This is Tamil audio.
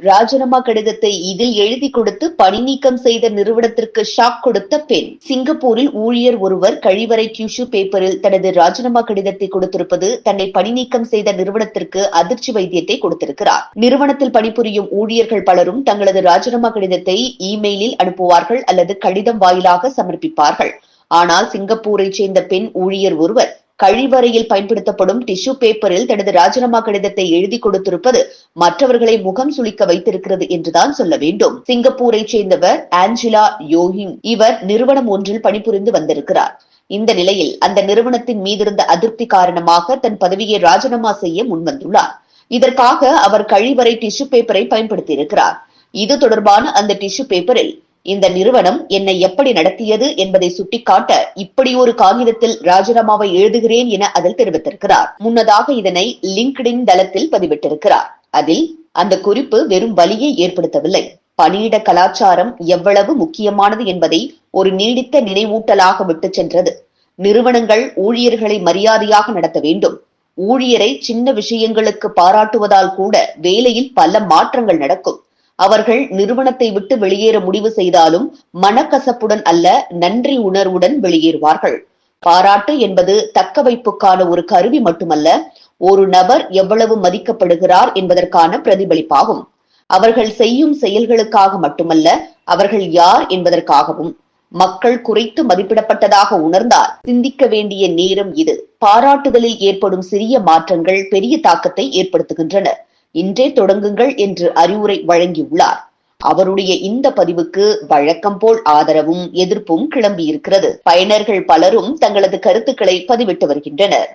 ராஜினாமா கடிதத்தை இதில் எழுதி கொடுத்து பணி நீக்கம் செய்த நிறுவனத்திற்கு ஷாக் கொடுத்த பெண். சிங்கப்பூரில் ஊழியர் ஒருவர் கழிவறை டிஷ்யூ பேப்பரில் தனது ராஜினாமா கடிதத்தை கொடுத்திருப்பது தன்னை பணி நீக்கம் செய்த நிறுவனத்திற்கு அதிர்ச்சி வைத்தியத்தை கொடுத்திருக்கிறார். நிறுவனத்தில் பணிபுரியும் ஊழியர்கள் பலரும் தங்களது ராஜினாமா கடிதத்தை இமெயிலில் அனுப்புவார்கள் அல்லது கடிதம் வாயிலாக சமர்ப்பிப்பார்கள். ஆனால் சிங்கப்பூரை சேர்ந்த பெண் ஊழியர் ஒருவர் கழிவறையில் பயன்படுத்தப்படும் டிஷ்யூ பேப்பரில் தனது ராஜினாமா கடிதத்தை எழுதி கொடுத்திருப்பது மற்றவர்களை முகம் சுளிக்க வைத்திருக்கிறது என்றுதான் சொல்ல வேண்டும். சிங்கப்பூரை சேர்ந்தவர் ஆஞ்சலா யோஹிங். இவர் நிறுவனம் ஒன்றில் பணிபுரிந்து வந்திருக்கிறார். இந்த நிலையில் அந்த நிறுவனத்தின் மீதிருந்த அதிருப்தி காரணமாக தன் பதவியை ராஜினாமா செய்ய முன்வந்துள்ளார். இதற்காக அவர் கழிவறை டிஷ்யூ பேப்பரை பயன்படுத்தியிருக்கிறார். இது தொடர்பான அந்த டிஷ்யூ பேப்பரில் இந்த நிறுவனம் என்னை எப்படி நடத்தியது என்பதை சுட்டிக்காட்ட இப்படி ஒரு காகிதத்தில் ராஜினாமாவை எழுதுகிறேன் என அதில் தெரிவித்திருக்கிறார். முன்னதாக இதனை லிங்க்டின் தளத்தில் பதிவிட்டிருக்கிறார். அதில் அந்த குறிப்பு வெறும் வலியை ஏற்படுத்தவில்லை, பணியிட கலாச்சாரம் எவ்வளவு முக்கியமானது என்பதை ஒரு நீடித்த நினைவூட்டலாக விட்டு சென்றது. நிறுவனங்கள் ஊழியர்களை மரியாதையாக நடத்த வேண்டும். ஊழியரை சின்ன விஷயங்களுக்கு பாராட்டுவதால் கூட வேலையில் பல மாற்றங்கள் நடக்கும். அவர்கள் நிறுவனத்தை விட்டு வெளியேற முடிவு செய்தாலும் மனக்கசப்புடன் அல்ல, நன்றி உணர்வுடன் வெளியேறுவார்கள். பாராட்டு என்பது தக்க வைப்புக்கான ஒரு கருவி மட்டுமல்ல, ஒரு நபர் எவ்வளவு மதிக்கப்படுகிறார் என்பதற்கான பிரதிபலிப்பாகும். அவர்கள் செய்யும் செயல்களுக்காக மட்டுமல்ல, அவர்கள் யார் என்பதற்காகவும். மக்கள் குறைத்து மதிப்பிடப்பட்டதாக உணர்ந்தால் சிந்திக்க வேண்டிய நேரம் இது. பாராட்டுதலில் ஏற்படும் சிறிய மாற்றங்கள் பெரிய தாக்கத்தை ஏற்படுத்துகின்றன. இன்றே தொடங்குங்கள் என்று அறிவுரை வழங்கியுள்ளார். அவருடைய இந்த பதிவுக்கு வழக்கம் போல் ஆதரவும் எதிர்ப்பும் கிளம்பியிருக்கிறது. பயனர்கள் பலரும் தங்களது கருத்துக்களை பதிவிட்டு வருகின்றனர்.